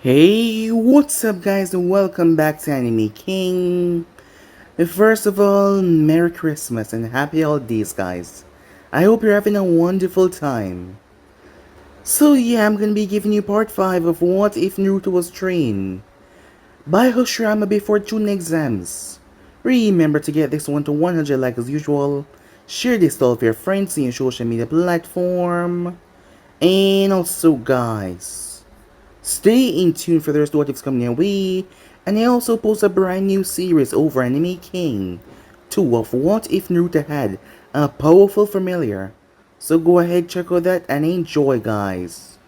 Hey, what's up guys and welcome back to Anime King. First of all, Merry Christmas and Happy Holidays guys. I hope you're having a wonderful time. So yeah, I'm gonna be giving you part 5 of What If Naruto Was Trained by Hashirama before Chunin exams. Remember to get this one to 100 like as usual. Share this to all of your friends on your social media platform. And also guys, stay in tune for the rest of what is coming your way, and I also post a brand new series over Anime King 2 of What If Naruto Had a Powerful Familiar. So go ahead, check out that and enjoy guys.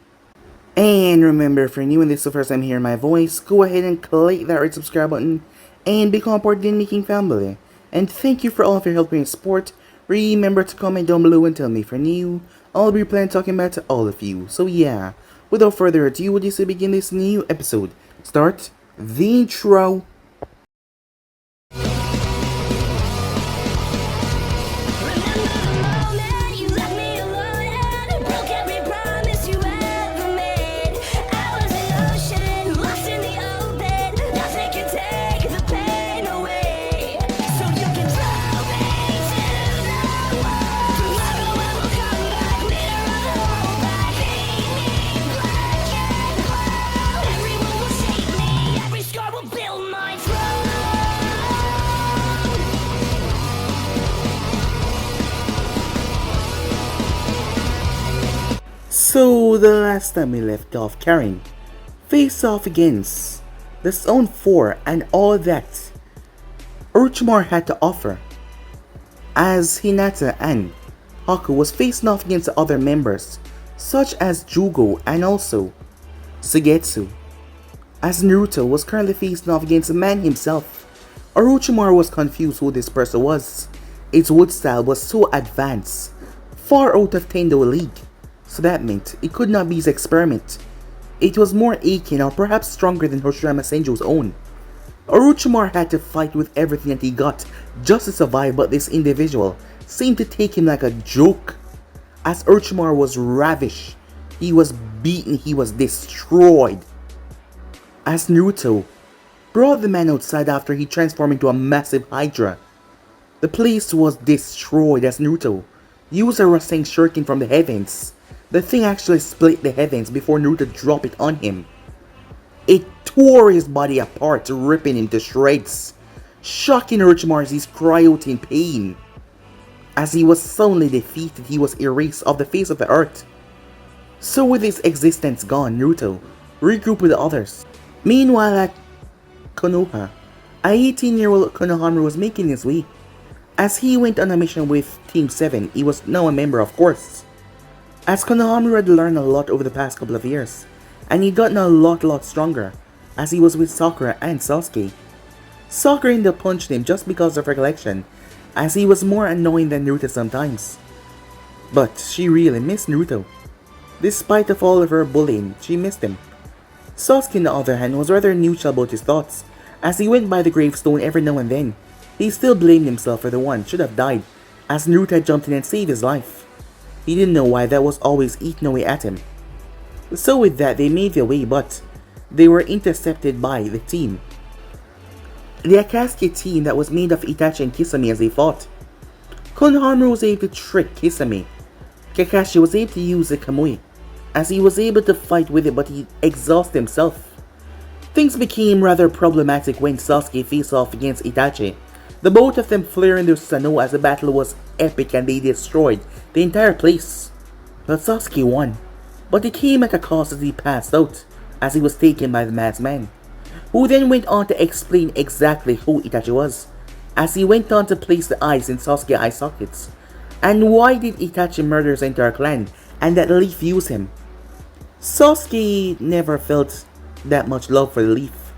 And remember, if you're new and this is the first time hearing my voice, go ahead and click that red subscribe button and become part of the Anime King family. And thank you for all of your help and support. Remember to comment down below and tell me if you're new. I'll be planning talking back to all of you. So yeah, without further ado, would you say begin this new episode? Start the intro. So the last time we left off, Karen faced off against the Zone 4 and all that Orochimaru had to offer, as Hinata and Haku was facing off against the other members such as Jugo and also Sugetsu. As Naruto was currently facing off against the man himself, Orochimaru was confused who this person was. Its wood style was so advanced, far out of Tendo League, so that meant it could not be his experiment. It was more aching or perhaps stronger than Hashirama Senju's own. Orochimaru had to fight with everything that he got just to survive, but this individual seemed to take him like a joke. As Orochimaru was ravished, he was beaten, he was destroyed. As Naruto brought the man outside after he transformed into a massive hydra, the place was destroyed as Naruto used a Rasen shuriken from the heavens. The thing actually split the heavens before Naruto dropped it on him. It tore his body apart, ripping him to shreds, shocking Orochimaru as he cried out in pain. As he was suddenly defeated, he was erased off the face of the earth. So with his existence gone, Naruto regrouped with the others. Meanwhile at Konoha, a 18-year-old Konohamaru was making his way. As he went on a mission with Team 7, he was now a member of course. As Konohamaru had learned a lot over the past couple of years, and he'd gotten a lot stronger as he was with Sakura and Sasuke. Sakura ended up punching him just because of recollection, as he was more annoying than Naruto sometimes. But she really missed Naruto. Despite of all of her bullying, she missed him. Sasuke on the other hand was rather neutral about his thoughts, as he went by the gravestone every now and then. He still blamed himself for the one should have died, as Naruto had jumped in and saved his life. He didn't know why that was always eating away at him. So with that, they made their way, but they were intercepted by the team. The Akatsuki team that was made of Itachi and Kisame as they fought. Konohamaru was able to trick Kisame. Kakashi was able to use the Kamui, as he was able to fight with it, but he exhausted himself. Things became rather problematic when Sasuke faced off against Itachi. The both of them flaring their Sano as the battle was epic and they destroyed the entire place. But Sasuke won, but it came at a cost as he passed out, as he was taken by the masked man, who then went on to explain exactly who Itachi was, as he went on to place the eyes in Sasuke's eye sockets. And why did Itachi murder his entire clan and that Leaf use him? Sasuke never felt that much love for the Leaf.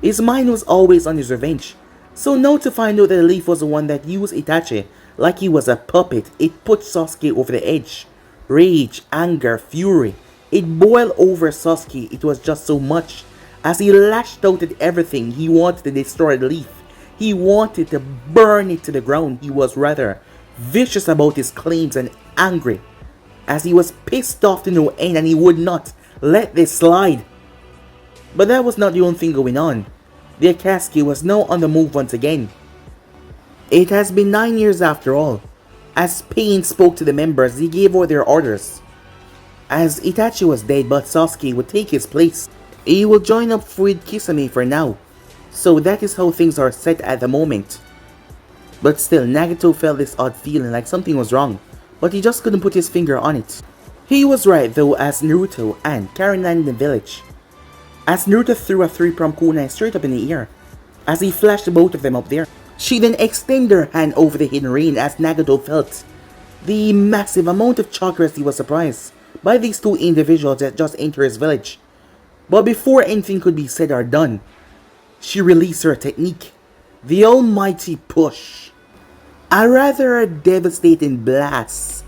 His mind was always on his revenge. So now to find out that the Leaf was the one that used Itachi like he was a puppet, it put Sasuke over the edge. Rage, anger, fury, it boiled over Sasuke. It was just so much, as he lashed out at everything. He wanted to destroy the Leaf. He wanted to burn it to the ground. He was rather vicious about his claims and angry, as he was pissed off to no end and he would not let this slide. But that was not the only thing going on. The Akatsuki was now on the move once again. It has been 9 years after all. As Pain spoke to the members, he gave out their orders. As Itachi was dead but Sasuke would take his place, he will join up with Kisame for now. So that is how things are set at the moment. But still, Nagato felt this odd feeling like something was wrong, but he just couldn't put his finger on it. He was right though, as Naruto and Karen landed in the village. As Naruto threw a 3-pronged kunai straight up in the air, as he flashed both of them up there. She then extended her hand over the hidden rain as Nagato felt the massive amount of chakras. He was surprised by these two individuals that just entered his village. But before anything could be said or done, she released her technique, the almighty push. A rather devastating blast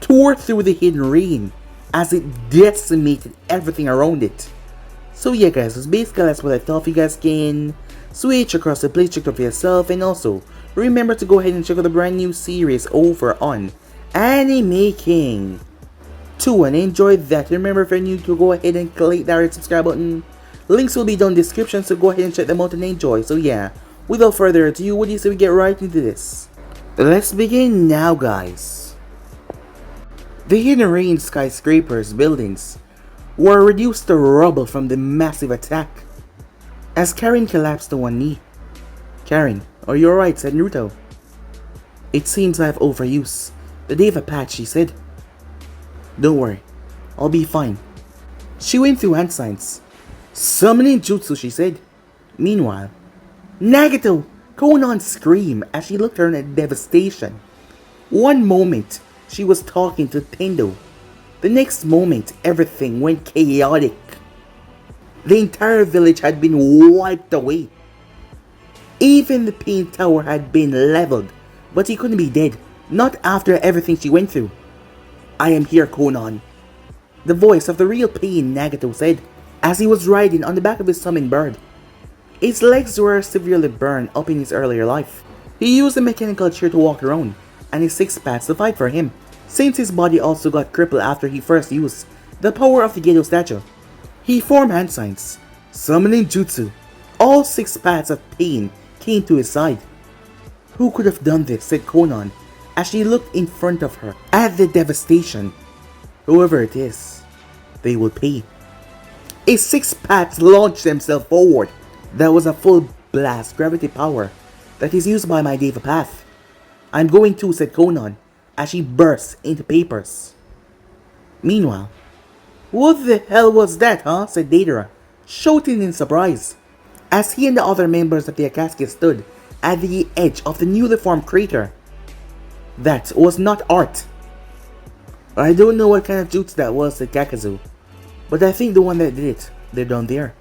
tore through the hidden rain as it decimated everything around it. So yeah guys, so basically that's what I thought. You guys can switch across the place, check it out for yourself, and also remember to go ahead and check out the brand new series over on Anime King 2 and enjoy that. Remember, if you're new, to go ahead and click that red subscribe button. Links will be down in the description, so go ahead and check them out and enjoy. So yeah, without further ado, what do you say we get right into this? Let's begin now guys. The hidden rain skyscrapers buildings were reduced to rubble from the massive attack as Karen collapsed to one knee. "Karen, are you alright?" said Naruto. "It seems I have overuse the day of a patch," she said. "Don't worry, I'll be fine." She went through hand signs. "Summoning jutsu," she said. Meanwhile, Nagato, Konan screamed as she looked around in devastation. One moment, she was talking to Tendo. The next moment, everything went chaotic. The entire village had been wiped away. Even the Pain Tower had been leveled, but he couldn't be dead, not after everything she went through. "I am here, Konan," the voice of the real Pain, Nagato said, as he was riding on the back of his summoned bird. His legs were severely burned up in his earlier life. He used a mechanical chair to walk around, and his 6 pads to fight for him, since his body also got crippled after he first used the power of the Gedo statue. He formed hand signs, summoning jutsu. All 6 paths of pain came to his side. "Who could have done this?" said Konan, as she looked in front of her at the devastation. "Whoever it is, they will pay." His 6 paths launched themselves forward. That was a full blast gravity power that is used by my Deva path. "I'm going to," said Konan, as she burst into papers. Meanwhile, "What the hell was that, huh?" said Deidara, shouting in surprise, as he and the other members of the Akatsuki stood at the edge of the newly formed crater. "That was not art." "I don't know what kind of jutsu that was," said Kakazu, "but I think the one that did it, they're down there."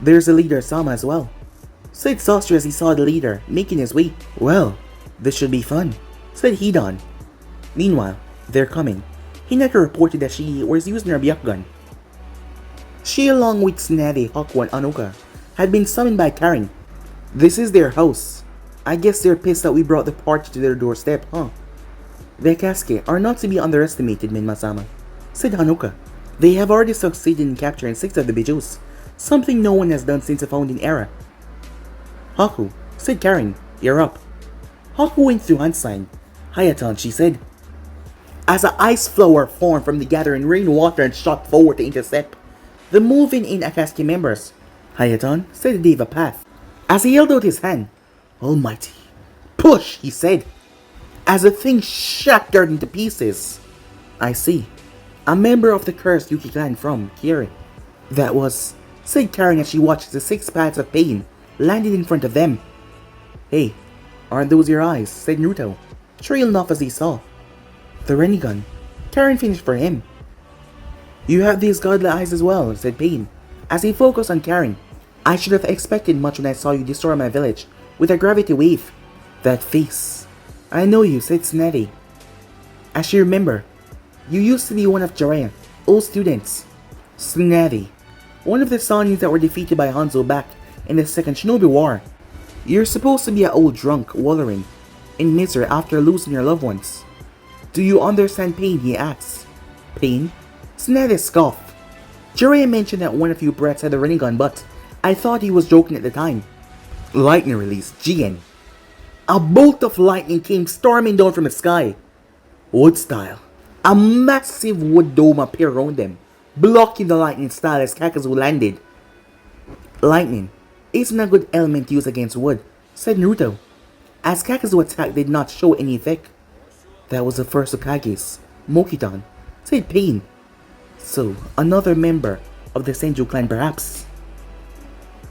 "There's the leader, Sama, as well," said Sasori as he saw the leader making his way. "Well, this should be fun," said Hidan. Meanwhile, they're coming. Hinata reported that she was using her Byakugan. She, along with Tsunade, Haku, and Anoka, had been summoned by Karen. "This is their house. I guess they're pissed that we brought the party to their doorstep, huh?" "The Akatsuki are not to be underestimated, Minma-sama," said Hanoka. "They have already succeeded in capturing 6 of the Bijus, something no one has done since the founding era." "Haku," said Karen, "you're up." Haku went through hand sign. "Hayaton," she said, as an ice flower formed from the gathering rainwater and shot forward to intercept the moving in Akatsuki members. "Hayaton," said the Deva Path, as he held out his hand. "Almighty push," he said, as the thing shattered into pieces. "I see. A member of the cursed Yuki clan from Kiri." "That was," said Karen as she watched the 6 paths of pain landed in front of them. "Hey, aren't those your eyes?" said Naruto, trailing off as he saw the Rinnegan. Karen finished for him. "You have these godly eyes as well," said Pain, as he focused on Karen. "I should have expected much when I saw you destroy my village with a gravity wave." "That face. I know you," said Tsunade, as she remembered. "You used to be one of Jiraiya's old students." "Tsunade, one of the Sanins that were defeated by Hanzo back in the Second Shinobi War. You're supposed to be an old drunk wallowing in misery after losing your loved ones. Do you understand pain?" he asked. "Pain?" Tsunade scoffed. Jiraiya mentioned that one of you brats had a running gun, but I thought he was joking at the time. Lightning release, GN. A bolt of lightning came storming down from the sky. Wood style. A massive wood dome appeared around them, blocking the lightning style as Kakazu landed. Lightning isn't a good element used against wood, said Naruto, as Kakazu's attack did not show any effect. That was the first Hokage's, Mokuton, said Pain. So, another member of the Senju clan perhaps.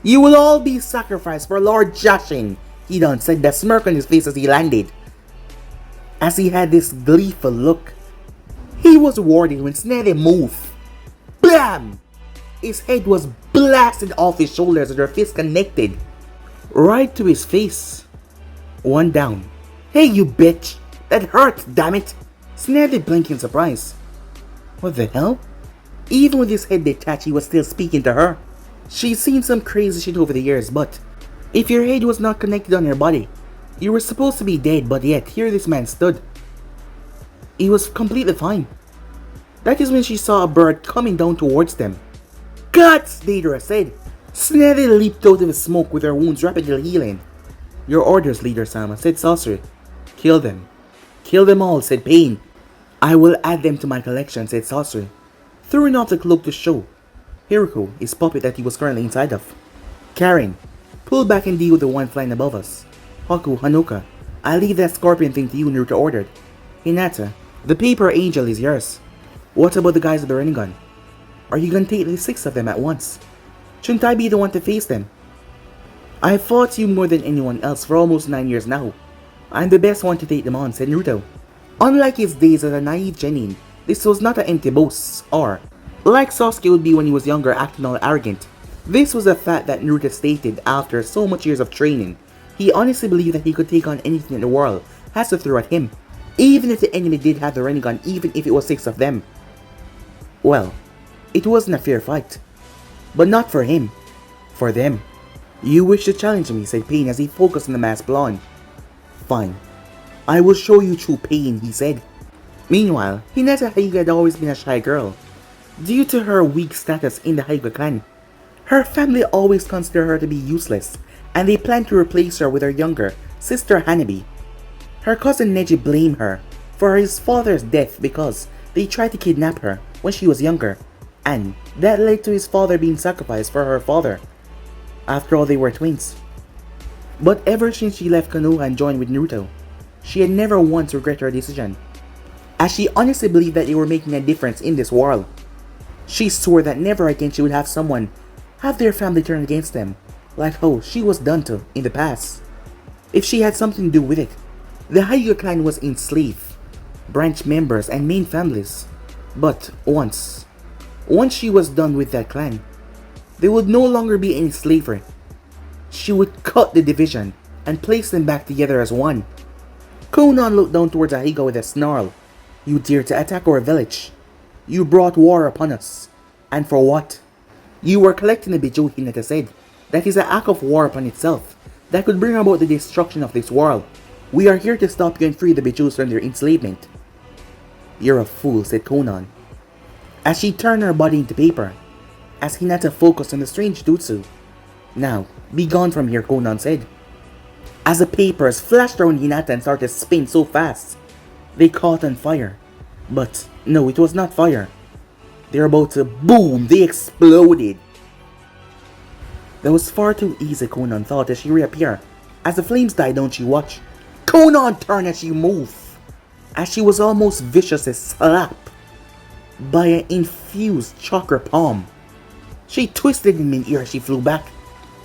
You will all be sacrificed for Lord Jashin, Hidan said, the smirk on his face as he landed. As he had this gleeful look, he was rewarded when Snede moved. Blam! His head was blasted off his shoulders and their fists connected right to his face. One down. Hey you bitch! That hurt, damn it! Snede blinked in surprise. What the hell? Even with his head detached, he was still speaking to her. She's seen some crazy shit over the years, but if your head was not connected on your body, you were supposed to be dead, but yet here this man stood. He was completely fine. That is when she saw a bird coming down towards them. Guts, Deidara said. Snede leaped out of the smoke with her wounds rapidly healing. Your orders, Leader Sama, said Sorcery. Kill them. Kill them all, said Pain. I will add them to my collection, said Sorcery, throwing off the cloak to show Hiroko his puppet that he was currently inside of. Karen, pull back and deal with the one flying above us. Haku, Hanoka, I leave that scorpion thing to you, Naruto ordered. Hinata, the paper angel is yours. What about the guys with the running gun? Are you gonna take the 6 of them at once? Shouldn't I be the one to face them? I have fought you more than anyone else for almost 9 years now. I'm the best one to take them on, said Naruto. Unlike his days as a naive genin, this was not an empty boast, or, like Sasuke would be when he was younger acting all arrogant. This was a fact that Naruto stated after so much years of training. He honestly believed that he could take on anything in the world has to throw at him, even if the enemy did have the running gun, even if it was 6 of them. Well, it wasn't a fair fight. But not for him. For them. You wish to challenge me, said Pain as he focused on the masked blonde. Fine. I will show you true pain, he said. Meanwhile, Hinata Hyuga had always been a shy girl. Due to her weak status in the Hyuga clan, her family always considered her to be useless, and they planned to replace her with her younger sister Hanabi. Her cousin Neji blamed her for his father's death because they tried to kidnap her when she was younger, and that led to his father being sacrificed for her father. After all, they were twins. But ever since she left Konoha and joined with Naruto, she had never once regretted her decision, as she honestly believed that they were making a difference in this world. She swore that never again she would have someone have their family turn against them, like how she was done to in the past, if she had something to do with it. The Hyuga clan was enslaved, branch members and main families, but once she was done with that clan, there would no longer be any slavery. She would cut the division and place them back together as one. Konan looked down towards Hyuga with a snarl. You dare to attack our village. You brought war upon us. And for what? You were collecting the Bijou, Hinata said. That is an act of war upon itself that could bring about the destruction of this world. We are here to stop you and free the Bijous from their enslavement. You're a fool, said Konan, as she turned her body into paper, as Hinata focused on the strange jutsu. Now, be gone from here, Konan said, as the papers flashed around Hinata and started to spin so fast. They caught on fire. But no, it was not fire. They were about to boom, they exploded. That was far too easy, Konan thought as she reappeared. As the flames died down, she watched Konan turn as she moved, as she was almost viciously slapped by an infused chakra palm. She twisted in mid-air as she flew back.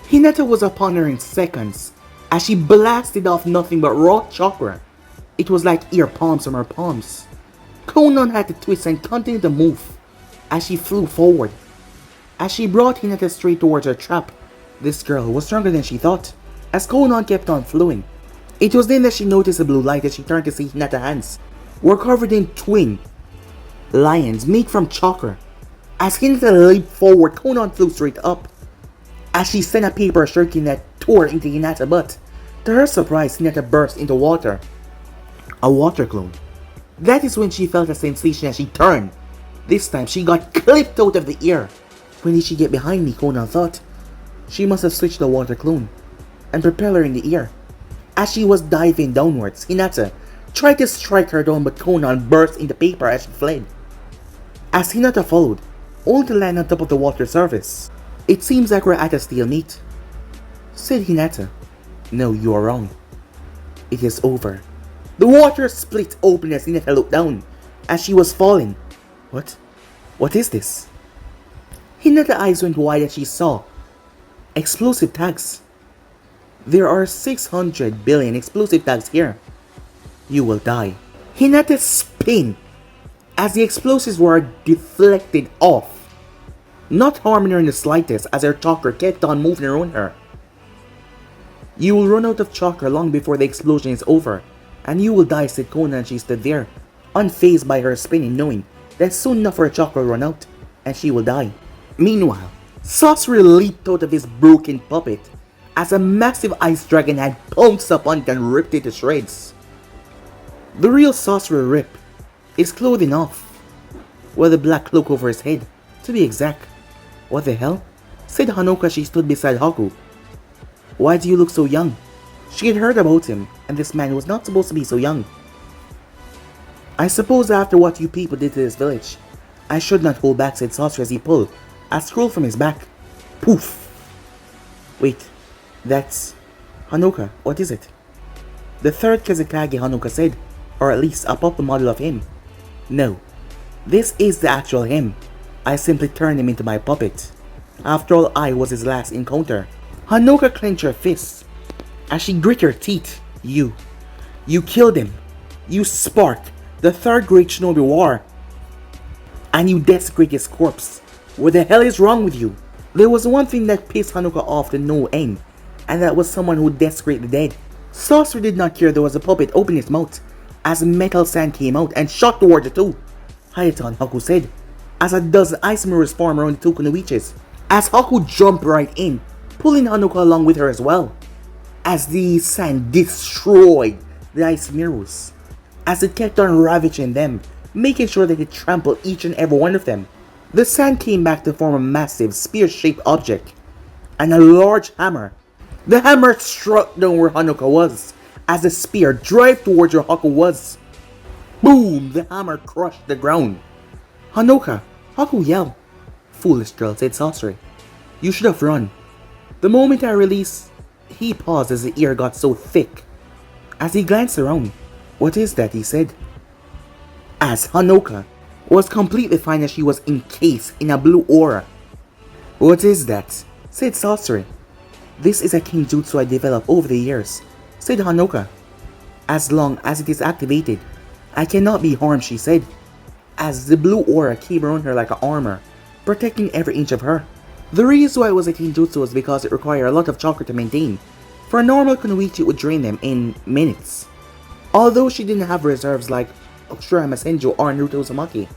Hinata was upon her in seconds as she blasted off nothing but raw chakra. It was like ear palms from her palms. Konan had to twist and continue to move as she flew forward. As she brought Hinata straight towards her trap, this girl was stronger than she thought, as Konan kept on flying. It was then that she noticed a blue light as she turned to see Hinata's hands were covered in twin lions made from chakra. As Hinata leaped forward, Konan flew straight up, as she sent a paper shuriken that tore into Hinata, but to her surprise, Hinata burst into water. A water clone. That is when she felt a sensation as she turned. This time she got clipped out of the air When did she get behind me? Conan thought. She must have switched the water clone and propeller in the air. As she was diving downwards, Hinata tried to strike her down, but Conan burst into paper as she fled. As Hinata followed, only to land on top of the water surface. It seems like we're at a stalemate, said Hinata. No, you are wrong. It is over. The water split open as Hinata looked down, as she was falling. What? What is this? Hinata's eyes went wide as she saw explosive tags. There are 600 billion explosive tags here. You will die. Hinata spun as the explosives were deflected off, not harming her in the slightest as her chakra kept on moving around her. You will run out of chakra long before the explosion is over, and you will die, said Conan. She stood there, unfazed by her spinning, knowing that soon enough her chakra will run out, and she will die. Meanwhile, Sorcerer leaped out of his broken puppet as a massive ice dragon had pounced upon it and ripped it to shreds. The real Sorcerer ripped his clothing off, with a black cloak over his head, to be exact. What the hell? Said Hanoka as she stood beside Haku. Why do you look so young? She had heard about him, and this man was not supposed to be so young. I suppose after what you people did to this village, I should not hold back, said Sorcerer as he pulled a scroll from his back. Poof! Wait, that's Hanoka. What is it? The third Kazekage, Hanoka said, or at least a puppet model of him. No, this is the actual him. I simply turned him into my puppet. After all, I was his last encounter. Hanoka clenched her fists as she grit her teeth. You killed him. You sparked the third great shinobi war, and you desecrate his corpse. What the hell is wrong with you? There was one thing that pissed Hanoka off to no end, and that was someone who desecrated the dead. Sorcerer did not care there was a puppet open his mouth as metal sand came out and shot towards the two. Hayaton, Haku said, as a dozen ice mirrors formed around the two kunoichis, as Haku jumped right in, pulling Hanoka along with her as well, as the sand destroyed the ice mirrors, as it kept on ravaging them, making sure that it trampled each and every one of them. The sand came back to form a massive spear-shaped object, and a large hammer. The hammer struck down where Hanoka was, as the spear drove towards where Haku was. Boom! The hammer crushed the ground. Hanoka! Haku yelled. Foolish girl, said Sorcery. You should have run. The moment I released, he paused as the air got so thick. As he glanced around, what is that? He said. As Hanoka was completely fine as she was encased in a blue aura. What is that? Said Sorcery. This is a kinjutsu I developed over the years, said Hanoka. As long as it is activated, I cannot be harmed, she said, as the blue aura came around her like an armor, protecting every inch of her. The reason why it was a kinjutsu was because it required a lot of chakra to maintain. For a normal kunoichi, it would drain them in minutes. Although she didn't have reserves like Hashirama Senju or Naruto Uzumaki,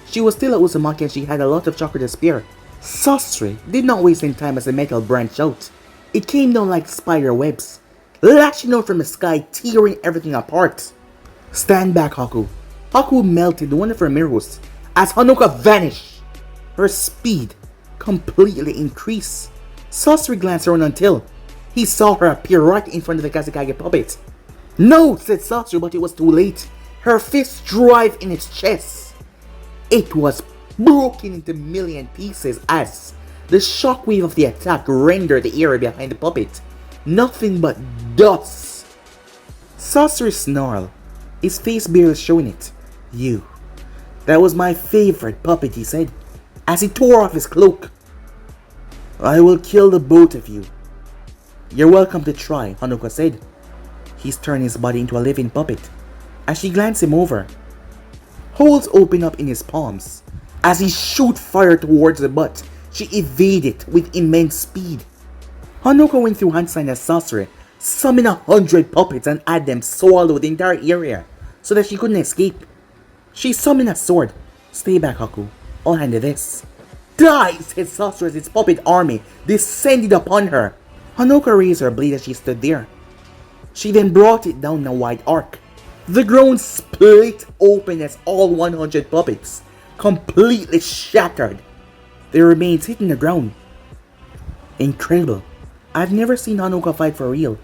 she was still a Uzumaki and she had a lot of chakra to spare. Sasori did not waste any time as the metal branched out. It came down like spider webs, lashing out from the sky, tearing everything apart. Stand back, Haku. Haku melted one of her mirrors as Hanoka vanished. Her speed completely increased. Sasori glanced around until he saw her appear right in front of the Kazekage puppet. No, said Sasori, but it was too late. Her fist drove in its chest. It was broken into million pieces as the shockwave of the attack rendered the area behind the puppet nothing but dust. Sasori snarled, his face barely showing it. You. That was my favorite puppet, he said, as he tore off his cloak. I will kill the both of you. You're welcome to try, Hanoka said. He's turned his body into a living puppet. As she glanced him over, holes open up in his palms. As he shoot fire towards the butt, she evaded with immense speed. Hanoka went through hand sign as Sasori summoned 100 puppets and had them swallow the entire area so that she couldn't escape. She summoned a sword. Stay back, Haku. I'll handle this. Die, said Sasori as its puppet army descended upon her. Hanoka raised her blade as she stood there. She then brought it down in a wide arc. The ground split open as all 100 puppets completely shattered. Their remains hitting the ground. Incredible. I've never seen Hanoka fight for real.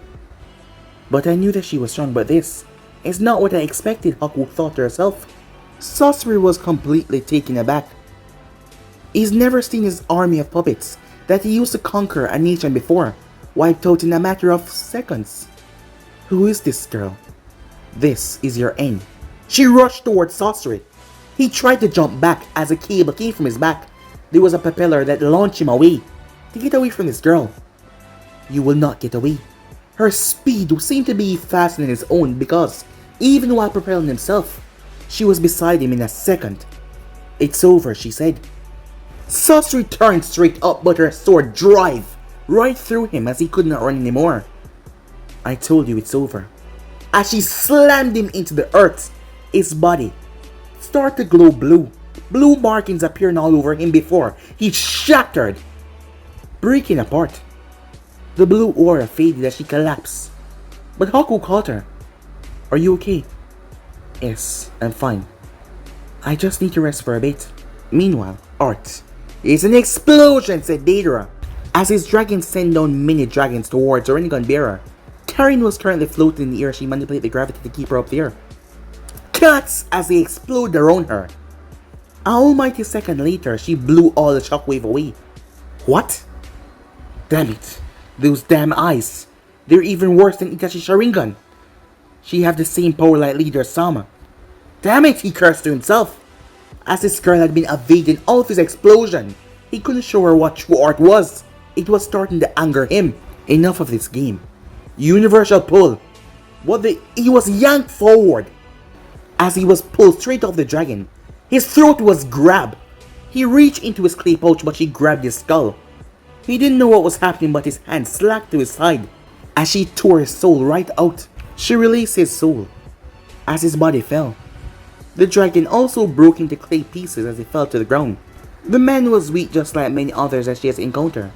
But I knew that she was strong, but this is not what I expected, Haku thought to herself. Sasori was completely taken aback. He's never seen his army of puppets that he used to conquer a nation before wiped out in a matter of seconds. Who is this girl? This is your end. She rushed towards Sasori. He tried to jump back as a cable came from his back. There was a propeller that launched him away. To get away from this girl. You will not get away. Her speed seemed to be faster than his own because, even while propelling himself, she was beside him in a second. It's over, she said. Sasori turned straight up, but her sword drove right through him as he could not run anymore. I told you it's over. As she slammed him into the earth, his body started to glow blue. Blue markings appearing all over him before he shattered, breaking apart. The blue aura faded as she collapsed. But Haku caught her. Are you okay? Yes, I'm fine. I just need to rest for a bit. Meanwhile, Art. It's an explosion, said Deidara, as his dragons sent down mini dragons towards the Rinnegan bearer. Karin was currently floating in the air. She manipulated the gravity to keep her up there. Cuts as they explode around her. A almighty second later, she blew all the shockwave away. What? Damn it. Those damn eyes. They're even worse than Itachi's Sharingan. She have the same power like leader Sama. Damn it, he cursed to himself. As this girl had been evading all of his explosion, he couldn't show her what true art was. It was starting to anger him. Enough of this game. Universal pull. He was yanked forward. As he was pulled straight off the dragon, his throat was grabbed. He reached into his clay pouch, but she grabbed his skull. He didn't know what was happening, but his hand slacked to his side. As she tore his soul right out, she released his soul. As his body fell, the dragon also broke into clay pieces as it fell to the ground. The man was weak just like many others that she has encountered.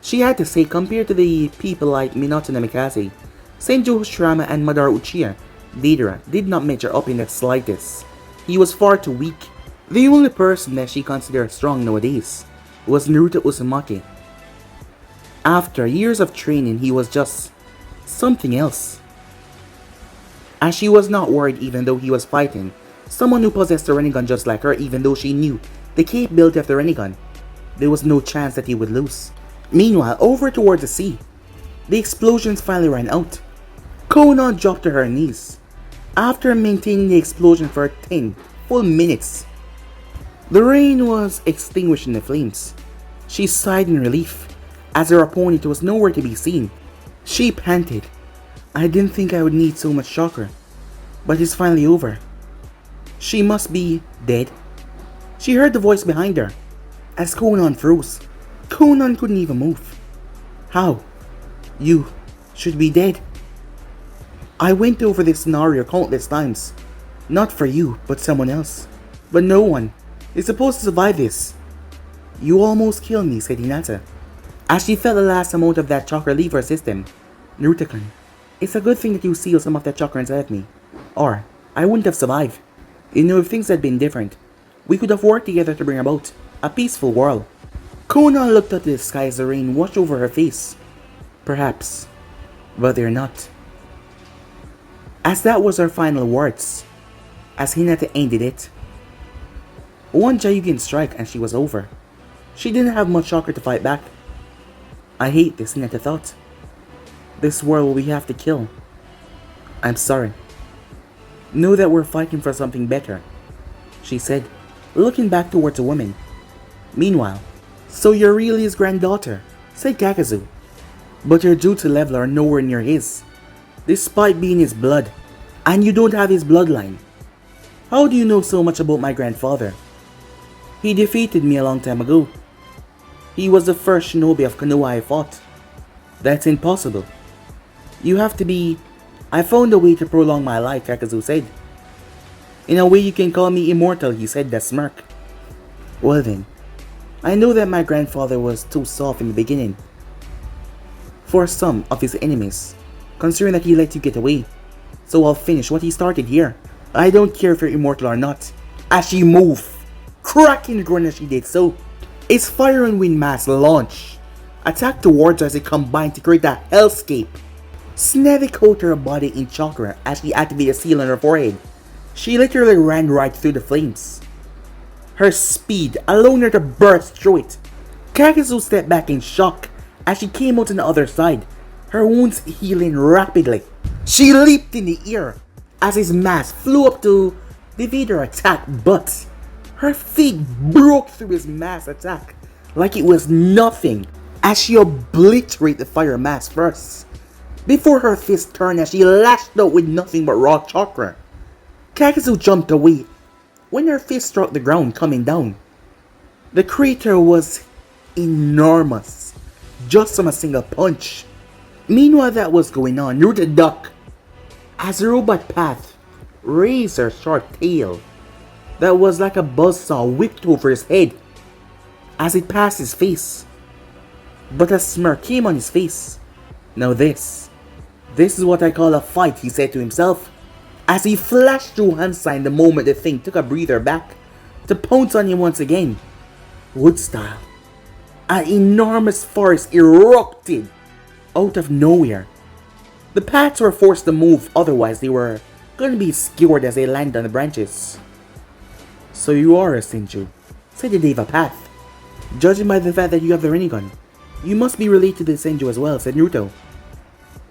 She had to say, compared to the people like Minato Namikaze, Senju Hashirama and Madara Uchiha, Deidara did not measure up in the slightest. He was far too weak. The only person that she considered strong nowadays was Naruto Uzumaki. After years of training, he was just something else. As she was not worried even though he was fighting someone who possessed a Rinnegan just like her, even though she knew the capability of the Rinnegan, there was no chance that he would lose. Meanwhile, over towards the sea, the explosions finally ran out. Konan dropped to her knees after maintaining the explosion for 10 full minutes. The rain was extinguished in the flames. She sighed in relief as her opponent was nowhere to be seen. She panted. I didn't think I would need so much chakra, but it's finally over. She must be dead. She heard the voice behind her as Konan froze. Konan couldn't even move. How? You should be dead. I went over this scenario countless times. Not for you, but someone else. But no one is supposed to survive this. You almost killed me, said Hinata, as she felt the last amount of that chakra leave her system. Naruto-kun, it's a good thing that you sealed some of that chakra inside of me, or I wouldn't have survived. You know, if things had been different, we could have worked together to bring about a peaceful world. Konan looked up to the sky as the rain washed over her face. Perhaps, but they're not. As that was her final words, as Hinata ended it. One Jayugen strike and she was over. She didn't have much chakra to fight back. I hate this, Hinata thought. This world we have to kill. I'm sorry. Know that we're fighting for something better, she said, looking back towards the woman. Meanwhile, so you're really his granddaughter, said Kakazu. But your jutsu level are nowhere near his, despite being his blood, and you don't have his bloodline. How do you know so much about my grandfather? He defeated me a long time ago. He was the first shinobi of Konoha I fought. That's impossible. You have to be... I found a way to prolong my life, Kakazu said. In a way you can call me immortal, he said, that smirk. Well then, I know that my grandfather was too soft in the beginning for some of his enemies, considering that he let you get away. So I'll finish what he started here. I don't care if you're immortal or not. As she moved, cracking the ground as she did so. Its fire and wind mass launched, attacked towards her as it combined to create a hellscape. Snevi coated her body in chakra as she activated a seal on her forehead. She literally ran right through the flames. Her speed allowed her to burst through it. Kakezu stepped back in shock as she came out on the other side, her wounds healing rapidly. She leaped in the air as his mass flew up to evade her attack, but her feet broke through his mass attack like it was nothing as she obliterated the fire mass first, before her fist turned as she lashed out with nothing but raw chakra. Kakezu jumped away when her fist struck the ground, coming down. The crater was enormous, just from a single punch. Meanwhile that was going on, Naruto ducked as the robot path raised her short tail that was like a buzzsaw whipped over his head as it passed his face. But a smirk came on his face. Now this is what I call a fight, he said to himself, as he flashed through hand sign the moment the thing took a breather back to pounce on him once again. Wood style. An enormous forest erupted out of nowhere. The paths were forced to move, otherwise they were going to be skewered as they landed on the branches. So you are a Senju, said the Deva Path. Judging by the fact that you have the Rinnegan, you must be related to the Senju as well, said Naruto.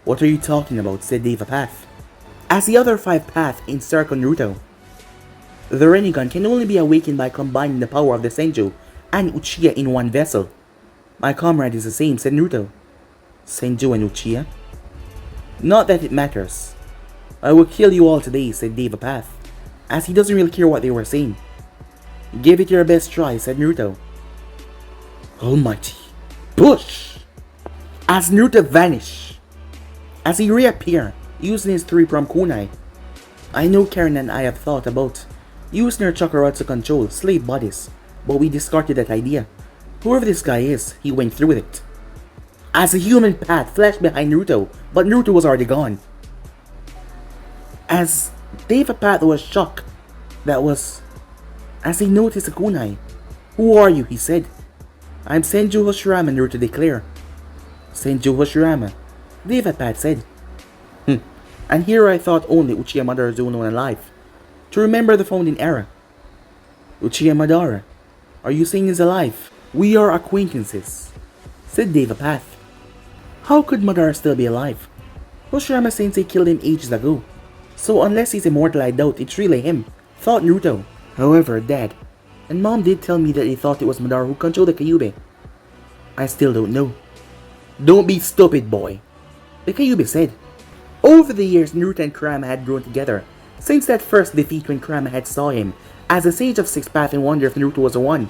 What are you talking about, said Deva Path, as the other 5 paths encircled Naruto. The Rinnegan can only be awakened by combining the power of the Senju and Uchiha in one vessel. My comrade is the same, said Naruto. Senju and Uchiha? Not that it matters. I will kill you all today, said Deva Path, as he doesn't really care what they were saying. Give it your best try, said Naruto. Almighty, push! As Naruto vanished, as he reappeared, using his 3-pronged kunai. I know Karen and I have thought about using her chakra to control slave bodies, but we discarded that idea. Whoever this guy is, he went through with it. As a human path flashed behind Naruto, but Naruto was already gone. As Deva Path was shocked, as he noticed a kunai. Who are you, he said. I'm Senju Hashirama, Naruto declared. Senju Hashirama, Deva Path said. And here I thought only Uchiha Madara is the only one alive. To remember the founding era. Uchiha Madara, are you saying he's alive? We are acquaintances, said Deva Path. How could Madara still be alive? Hashirama Sensei killed him ages ago. So unless he's immortal, I doubt it's really him, thought Naruto. However, Dad and Mom did tell me that they thought it was Madara who controlled the Kyuubi. I still don't know. Don't be stupid, boy, the Kyuubi said. Over the years, Naruto and Kurama had grown together, since that first defeat when Kurama had saw him as a sage of 6 paths and wondered if Naruto was the one.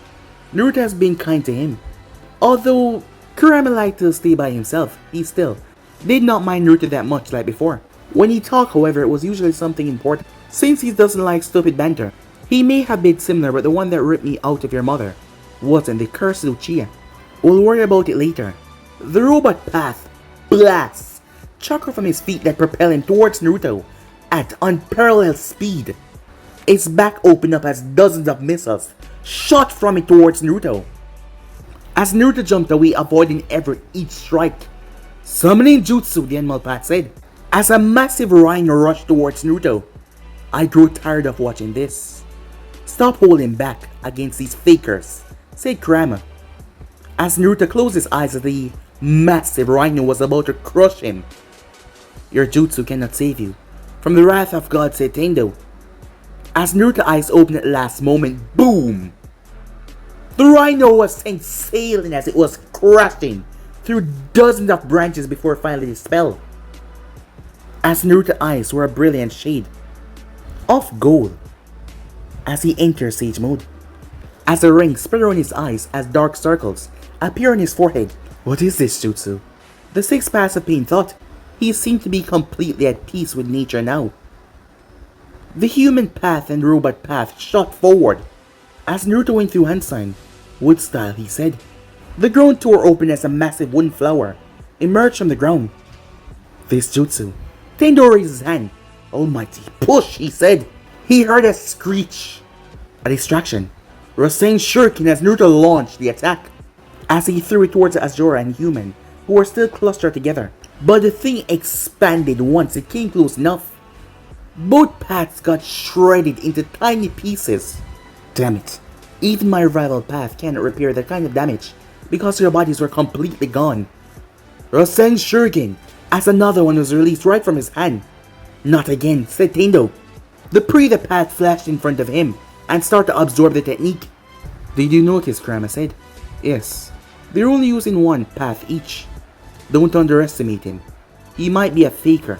Naruto has been kind to him. Although Kurama liked to stay by himself, he still did not mind Naruto that much like before. When he talked, however, it was usually something important, since he doesn't like stupid banter. He may have been similar, but the one that ripped me out of your mother wasn't the cursed Uchiha. We'll worry about it later. The robot path blasts chakra from his feet that propel him towards Naruto at unparalleled speed. Its back opened up as dozens of missiles shot from it towards Naruto. As Naruto jumped away, avoiding each strike. Summoning Jutsu, the animal path said, as a massive rhino rushed towards Naruto. I grew tired of watching this. Stop holding back against these fakers, said Kurama. As Naruto closed his eyes as the massive rhino was about to crush him. Your jutsu cannot save you from the wrath of God, said Tendo. As Naruto's eyes opened at the last moment, boom! The rhino was sent sailing as it was crashing through dozens of branches before finally dispelled. As Naruto's eyes were a brilliant shade of gold as he entered Sage Mode. As a ring spread around his eyes as dark circles appear on his forehead. What is this jutsu? The 6 paths of pain thought. He seemed to be completely at peace with nature now. The human path and robot path shot forward. As Naruto went through hand sign, wood style, he said. The ground tore open as a massive wooden flower emerged from the ground. This jutsu. Tendo raised his hand. Almighty, push, he said. He heard a screech. A distraction. Rasen shuriken as Naruto launched the attack, as he threw it towards Azura and Human, who were still clustered together. But the thing expanded once it came close enough. Both paths got shredded into tiny pieces. Damn it. Even my rival path cannot repair that kind of damage, because their bodies were completely gone. Rasen shuriken, as another one was released right from his hand. Not again, said Tendo. The path flashed in front of him and started to absorb the technique. Did you notice, Kurama said? Yes. They're only using one path each. Don't underestimate him. He might be a faker,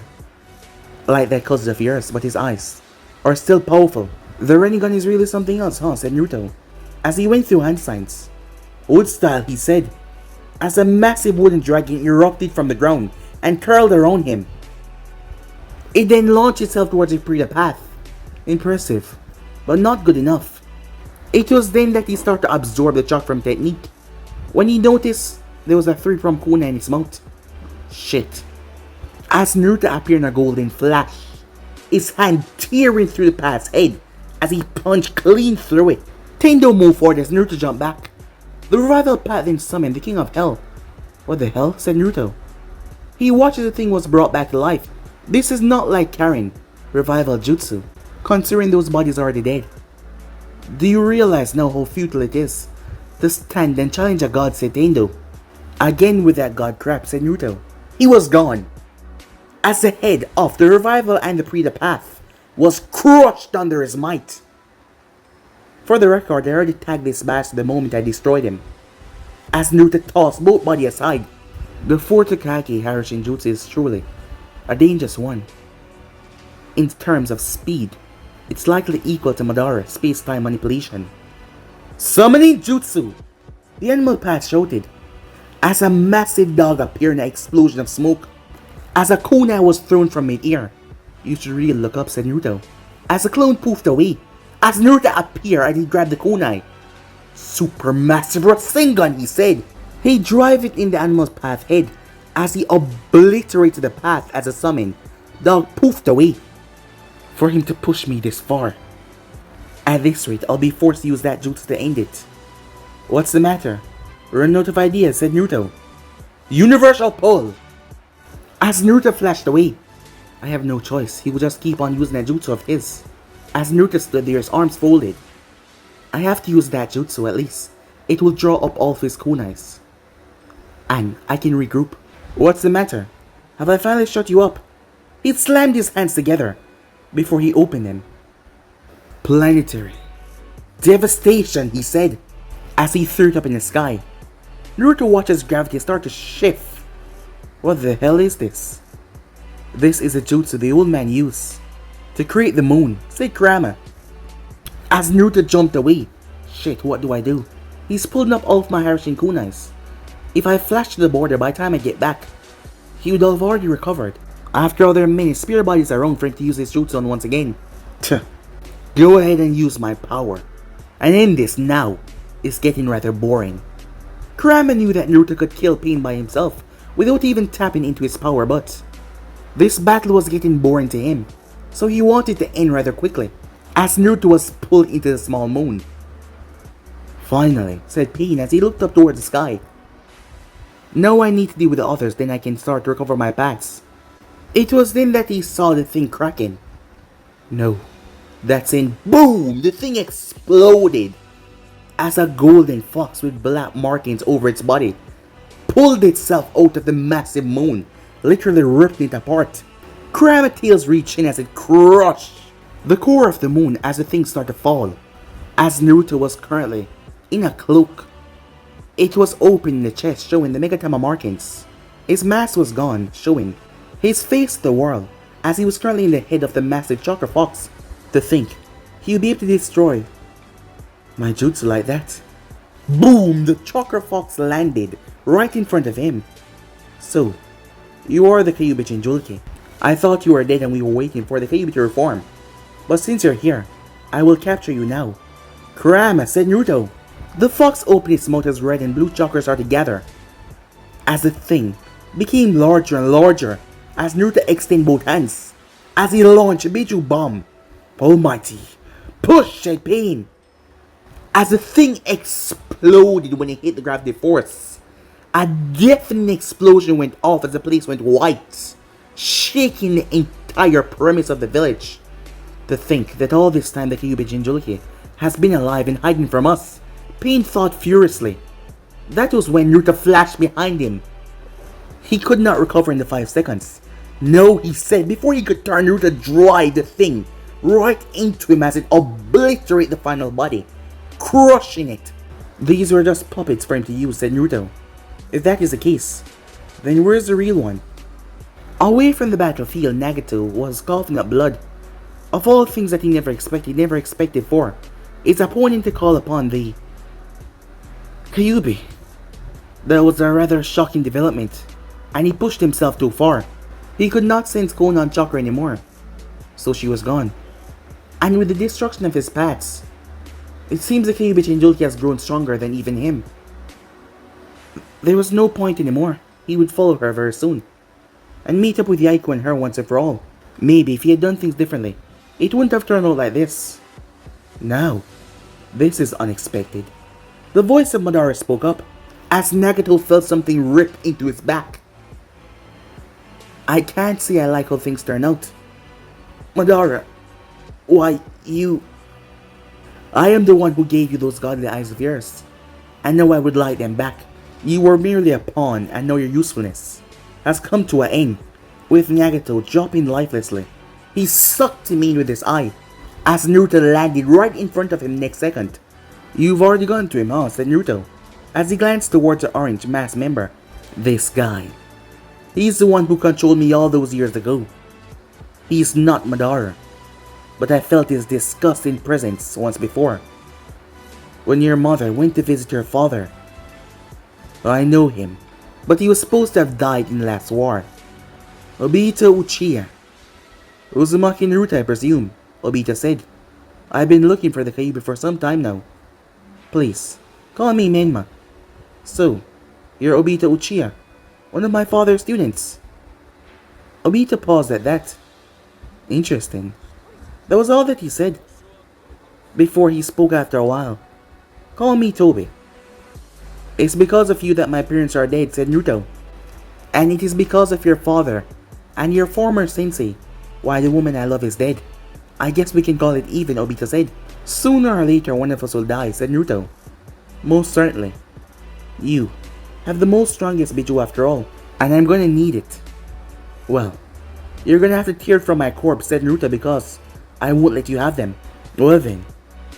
like that cousin of yours, but his eyes are still powerful. The Rinnegan is really something else, huh? Said Naruto, as he went through hand signs. Old style, he said, as a massive wooden dragon erupted from the ground and curled around him. It then launched itself towards the path. Impressive, but not good enough. It was then that he started to absorb the chakram technique, when he noticed there was a 3-pronged kunai in his mouth. Shit. As Naruto appeared in a golden flash, his hand tearing through the path's head as he punched clean through it. Tendo moved forward as Naruto jumped back. The rival path then summoned the King of Hell. What the hell? Said Naruto. He watched as the thing was brought back to life. This is not like Karin revival jutsu, considering those bodies are already dead. Do you realize now how futile it is to stand and challenge a god, said Tendo. Again with that god crap, said Naruto. He was gone, as the head of the revival and the path was crushed under his might. For the record, I already tagged this bastard the moment I destroyed him, as Naruto tossed both bodies aside. The Fortakake Harashin Jutsu is truly a dangerous one. In terms of speed, it's likely equal to Madara space-time manipulation. Summoning Jutsu! The animal path shouted, as a massive dog appeared in an explosion of smoke, as a kunai was thrown from mid-air. You should really look up, said Naruto, as the clone poofed away, as Naruto appeared and he grabbed the kunai. Supermassive Rasengan, he said. He drove it in the animal's path head, as he obliterated the path as a summon. Dog poofed away. For him to push me this far. At this rate, I'll be forced to use that jutsu to end it. What's the matter? Run out of ideas, said Naruto. Universal pull! As Naruto flashed away, I have no choice. He will just keep on using that jutsu of his. As Naruto stood there, his arms folded. I have to use that jutsu at least. It will draw up all of his kunais. And I can regroup. What's the matter? Have I finally shut you up? He slammed his hands together before he opened them. Planetary devastation, he said, as he threw it up in the sky. Naruto watches gravity start to shift. What the hell is this? This is a jutsu the old man used to create the moon, said Kurama. As Naruto jumped away. Shit, what do I do? He's pulling up all of my Harashin kunais. If I flash to the border by the time I get back, he would have already recovered. After all, there are many spear bodies around for him to use his jutsu on once again. Go ahead and use my power. And end this now. It's getting rather boring. Kurama knew that Naruto could kill Pain by himself without even tapping into his power, but this battle was getting boring to him, so he wanted to end rather quickly, as Naruto was pulled into the small moon. Finally, said Pain as he looked up towards the sky. Now I need to deal with the others, then I can start to recover my paths. It was then that he saw the thing cracking. No, that's in boom! The thing exploded as a golden fox with black markings over its body pulled itself out of the massive moon, literally ripping it apart. Kurama tails reached in as it crushed the core of the moon as the thing started to fall. As Naruto was currently in a cloak, it was open in the chest, showing the Megatama markings. His mask was gone, showing his face to the world, as he was currently in the head of the massive chakra fox. To think, he'll be able to destroy my jutsu like that. Boom! The chakra fox landed right in front of him. So, you are the Kyuubi Jinchuriki. I thought you were dead and we were waiting for the Kyuubi to reform. But since you're here, I will capture you now. Kurama, said Naruto. The fox opened its mouth as red and blue chakras are together, as the thing became larger and larger as Naruto extended both hands, as he launched a Biju bomb. Almighty, push, said Pain. as the thing exploded when it hit the gravity force. A deafening explosion went off as the place went white, shaking the entire premise of the village. To think that all this time the Kyuubi Jinchuriki has been alive and hiding from us, Pain thought furiously. That was when Naruto flashed behind him. He could not recover in the 5 seconds. No, he said, before he could turn, Naruto drive the thing right into him as it obliterated the final body, crushing it. These were just puppets for him to use, said Naruto. If that is the case, then where's the real one? Away from the battlefield, Nagato was coughing up blood. Of all things that he never expected for his opponent to call upon the Kyuubi. That was a rather shocking development, and he pushed himself too far. He could not sense Konan Chakra anymore, so she was gone. And with the destruction of his paths, it seems the Kyuubi Jinchuriki has grown stronger than even him. There was no point anymore. He would follow her very soon, and meet up with Yaiko and her once and for all. Maybe if he had done things differently, it wouldn't have turned out like this. Now, this is unexpected. The voice of Madara spoke up, as Nagato felt something rip into his back. I can't say I like how things turn out. Madara, why, you... I am the one who gave you those godly eyes of yours, and now I would like them back. You were merely a pawn, and now your usefulness has come to an end. With Nagato dropping lifelessly, he sucked him in with his eye, as Naruto landed right in front of him next second. You've already gone to him, huh? Said Naruto, as he glanced towards the orange masked member. This guy. He's the one who controlled me all those years ago. He's not Madara, but I felt his disgusting presence once before, when your mother went to visit your father. I know him, but he was supposed to have died in the last war. Obito Uchiha. Uzumaki Naruto, I presume, Obito said. I've been looking for the Kyuubi for some time now. Please, call me Menma. So, you're Obito Uchiha, one of my father's students. Obito paused at that. Interesting. That was all that he said, before he spoke after a while. Call me Tobi. It's because of you that my parents are dead, said Naruto. And it is because of your father and your former sensei why the woman I love is dead. I guess we can call it even, Obito said. Sooner or later one of us will die, said Naruto. Most certainly. You have the most strongest Biju after all, and I'm gonna need it. Well, you're gonna have to tear from my corpse, said Naruto, because I won't let you have them. Well then,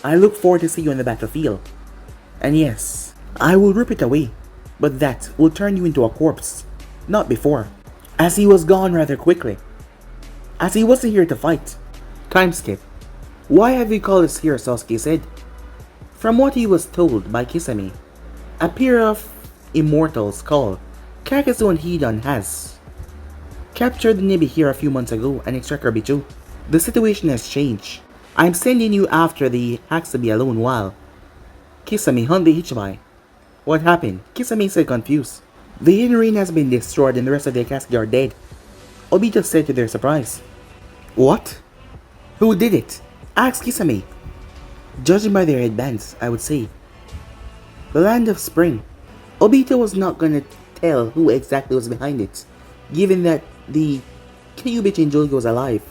I look forward to see you on the battlefield. And yes, I will rip it away, but that will turn you into a corpse, not before. As he was gone rather quickly, as he wasn't here to fight. Time skip. Why have you called us here, Sasuke said. From what he was told by Kisame, a pair of immortals called Kakazu and Hidan has captured the Nibi here a few months ago and extracted Biju. The situation has changed. I'm sending you after the Haxabi alone while Kisame hunt the Ichibai. What happened? Kisame said, confused. The hidden ring has been destroyed and the rest of the Akatsuki are dead, Obito said to their surprise. What? Who did it? Asked Kisame. Judging by their headbands, I would say the Land of Spring. Obito was not gonna tell who exactly was behind it, given that the Kyuubi Jinchuriki was alive,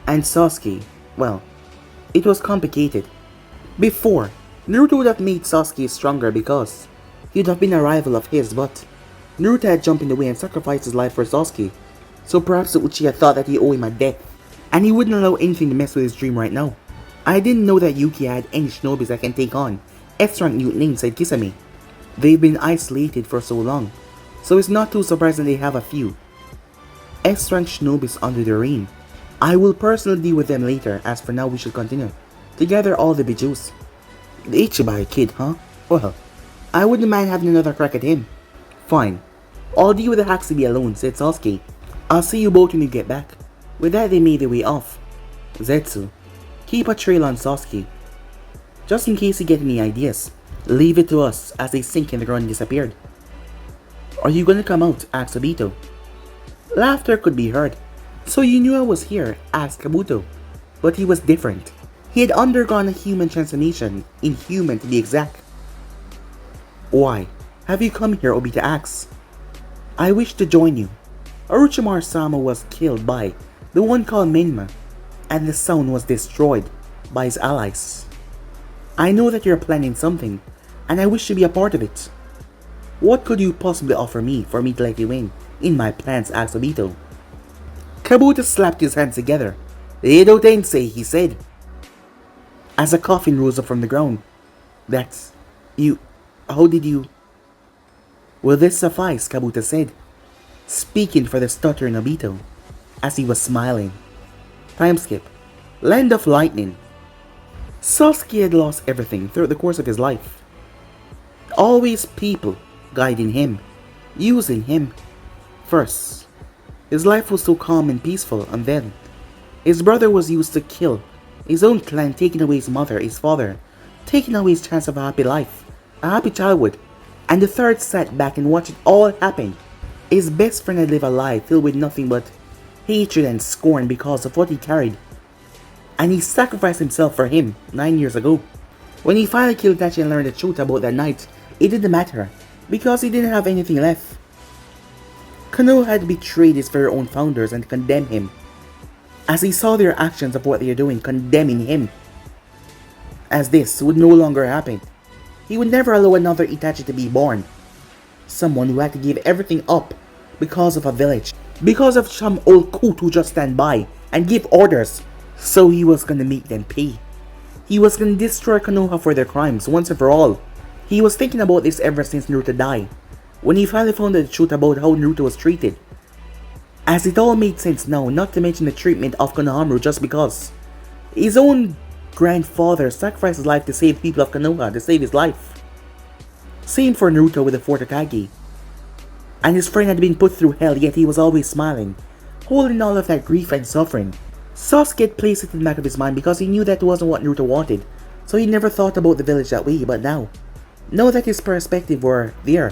and Sasuke, well, it was complicated. Before, Naruto would have made Sasuke stronger because he would have been a rival of his, but Naruto had jumped in the way and sacrificed his life for Sasuke, so perhaps the Uchiha thought that he owed him a death, and he wouldn't allow anything to mess with his dream right now. I didn't know that Yuki had any shinobis that can take on S-rank Newton, said Kisame. They've been isolated for so long, so it's not too surprising they have a few S-rank shinobis under their reign. I will personally deal with them later. As for now, we should continue to gather all the Bijus. The Ichibai kid, huh? Well, I wouldn't mind having another crack at him. Fine. I'll deal with the Haxabi alone, said Sasuke. I'll see you both when you get back. With that, they made their way off. Zetsu, keep a trail on Sasuke, just in case you get any ideas. Leave it to us, as they sink in the ground and disappeared. Are you gonna come out? Asked Obito. Laughter could be heard. So you knew I was here? Asked Kabuto. But he was different. He had undergone a human transformation, inhuman to be exact. Why have you come here, Obita asks. I wish to join you. Orochimaru-sama was killed by the one called Minma, and the sound was destroyed by his allies. I know that you're planning something, and I wish to be a part of it. What could you possibly offer me for me to let you in my plans, asked Obito. Kabuto slapped his hands together. Edo Tensei, he said, as a coffin rose up from the ground. That's... how did you... Will this suffice, Kabuto said, speaking for the stuttering Obito, as he was smiling. Time skip. Land of Lightning. Sasuke had lost everything throughout the course of his life. Always people guiding him, using him. First, his life was so calm and peaceful, and then, his brother was used to kill, his own clan taking away his mother, his father, taking away his chance of a happy life, a happy childhood, and the third sat back and watched it all happen. His best friend had lived a life filled with nothing but hatred and scorn because of what he carried. And he sacrificed himself for him 9 years ago. When he finally killed Itachi and learned the truth about that night, it didn't matter, because he didn't have anything left. Konoha had betrayed his very own founders and condemned him, as he saw their actions of what they are doing, condemning him. As this would no longer happen, he would never allow another Itachi to be born. Someone who had to give everything up because of a village, because of some old coot who just stand by and give orders. So he was gonna make them pay. He was gonna destroy Konoha for their crimes once and for all. He was thinking about this ever since Naruto died, when he finally found out the truth about how Naruto was treated. As it all made sense now, not to mention the treatment of Konohamaru, just because his own grandfather sacrificed his life to save people of Konoha, to save his life. Same for Naruto with the fourth Hokage. And his friend had been put through hell, yet he was always smiling, holding all of that grief and suffering. Sasuke had placed it in the back of his mind because he knew that wasn't what Naruto wanted, so he never thought about the village that way. But now that his perspective were there,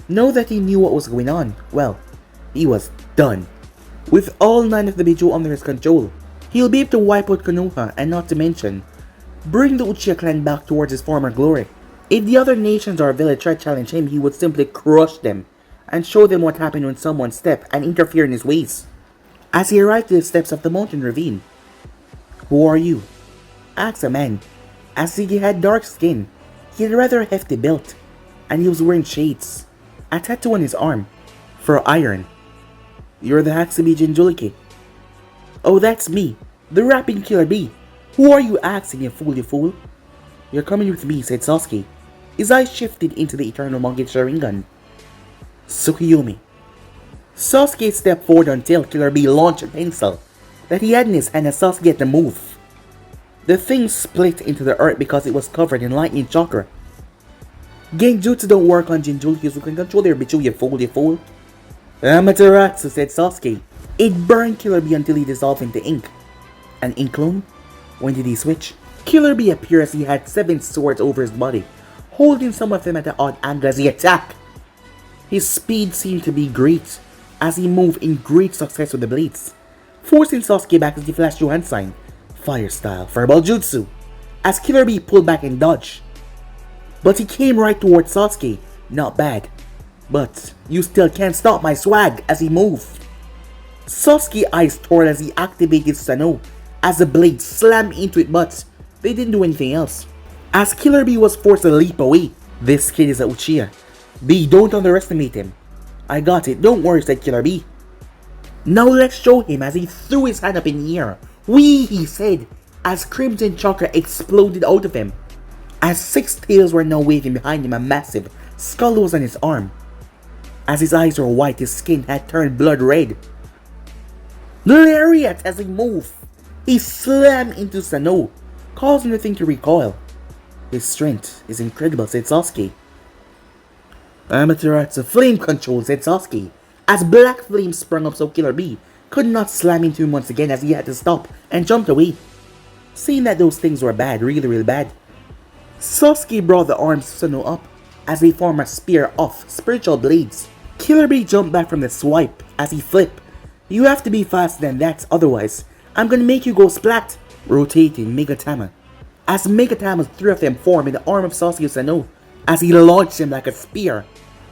now that he knew what was going on, well, he was done. With all 9 of the Biju under his control, he'll be able to wipe out Konoha, and not to mention, bring the Uchiha clan back towards his former glory. If the other nations or village tried to challenge him, he would simply crush them, and show them what happened when someone stepped and interfered in his ways. As he arrived to the steps of the mountain ravine, "Who are you?" asked a man. As he had dark skin, he had a rather hefty build, and he was wearing shades, a tattoo on his arm, for iron. "You're the Hakubi Jinchuriki." "Oh, that's me, the rapping Killer Bee. Who are you asking, you fool? "You're coming with me," said Sasuke. His eyes shifted into the Eternal Monkey Sharingan. "Tsukiyomi." Sasuke stepped forward until Killer Bee launched a pencil that he had in his hand as Sasuke had to move. The thing split into the earth because it was covered in lightning chakra. "Genjutsu don't work on Jinchurikis who can control their Bichu, you fool. "Amaterasu," said Sasuke. It burned Killer Bee until he dissolved into ink. An ink clone? When did he switch? Killer Bee appeared as he had 7 swords over his body, holding some of them at an odd angle as he attacked. His speed seemed to be great, as he moved in great success with the blades, forcing Sasuke back as he flashed Johan sign, fire style, fireball jutsu, as Killer Bee pulled back and dodged. But he came right towards Sasuke, not bad. "But you still can't stop my swag," as he moved. Sasuke's eyes tore as he activated Sano, as the blade slammed into it, but they didn't do anything else. As Killer Bee was forced to leap away. "This kid is a Uchiha. B, don't underestimate him." "I got it, don't worry," said Killer Bee. "Now let's show him," as he threw his hand up in the air. "Wee," he said, as crimson chakra exploded out of him. As 6 tails were now waving behind him, a massive skull was on his arm. As his eyes were white, his skin had turned blood red. Lariat, as he moved, he slammed into Sano, causing the thing to recoil. "His strength is incredible," said Sasuke. "Amaterasu flame control," said Sasuke, as black flames sprung up so Killer Bee could not slam into him once again, as he had to stop and jumped away. Seeing that those things were bad, really bad, Sasuke brought the arms of Sano up as they formed a spear of spiritual blades. Killer Bee jumped back from the swipe as he flipped. "You have to be faster than that, otherwise I'm gonna make you go splat." Rotating Megatama. as Megatama's three of them form in the arm of Sasuke Sano as he launched him like a spear.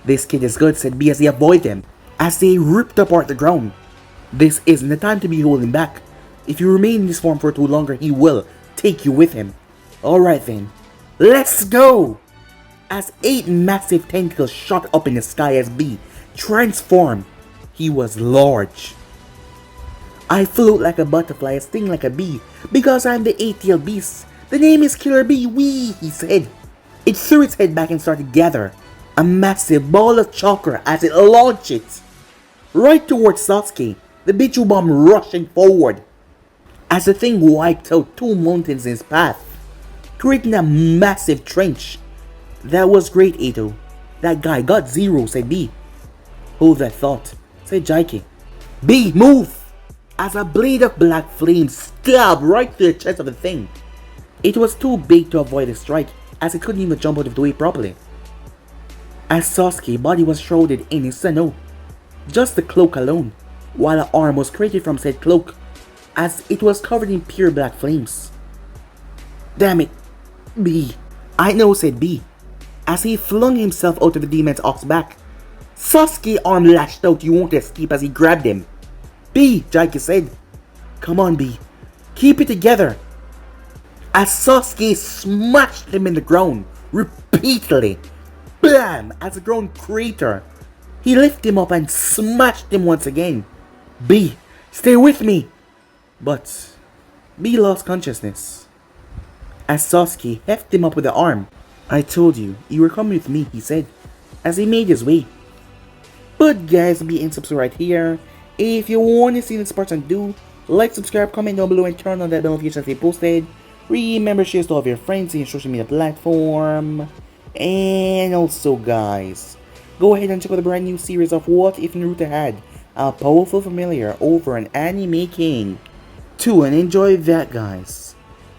This kid is good, said B as he avoided them as they ripped apart the ground. This isn't the time to be holding back. If you remain in this form for too longer, he will take you with him. Alright then, let's go! As 8 massive tentacles shot up in the sky as B transformed, he was large. I float like a butterfly, sting like a bee, because I'm the 8-tailed beast. The name is Killer Bee, wee, he said. It threw its head back and started to gather a massive ball of chakra as it launched it right towards Sasuke, the Bichu bomb rushing forward. As the thing wiped out 2 mountains in its path, creating a massive trench. That was great, Eto. That guy got 0, said B. Hold that thought, said Jaike. B, move! As a blade of black flame stabbed right through the chest of the thing. It was too big to avoid a strike, as it couldn't even jump out of the way properly. As Sasuke's body was shrouded in his snow, just the cloak alone, while an arm was created from said cloak, as it was covered in pure black flames. Damn it, B. I know, said B, as he flung himself out of the demon's ox back. Sasuke's arm lashed out, you won't escape, as he grabbed him. B, Jaike said. Come on, B. Keep it together. As Sasuke smashed him in the ground repeatedly. Bam! As a ground crater. He lifted him up and smashed him once again. B, stay with me. But B lost consciousness. As Sasuke hefted him up with the arm. I told you, you were coming with me, he said, as he made his way. But guys, be in subscribe right here. If you want to see this person, do like, subscribe, comment down below, and turn on that bell notification as they posted. Remember, share to all of your friends in your social media platform. And also, guys, go ahead and check out the brand new series of What If Naruto Had a Powerful Familiar over an Anime King 2, and enjoy that, guys.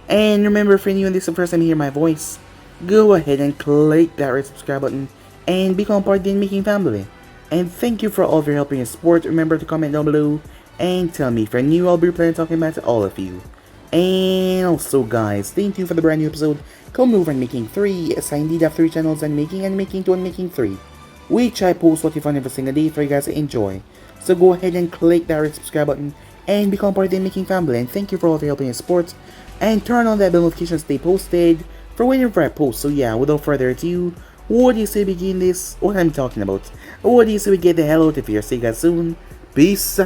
And remember, if you're new and this is the first time you hear my voice, go ahead and click that red subscribe button and become part of the Anime King family. And thank you for all of your help and support. Remember to comment down below and tell me if you're new. I'll be replying talking about to all of you. And also, guys, thank you for the brand new episode. Come over and Making 3. Yes, I indeed have 3 channels, and Making 2 and Making 3, which I post what you find every single day for you guys to enjoy. So go ahead and click that red subscribe button and become part of the Making family. And thank you for all of your help and support. And turn on that bell notification to stay posted for whenever I post. So yeah, without further ado, what do you say we begin this? What I'm talking about? What do you say we get the hell out of here? See you guys soon. Peace.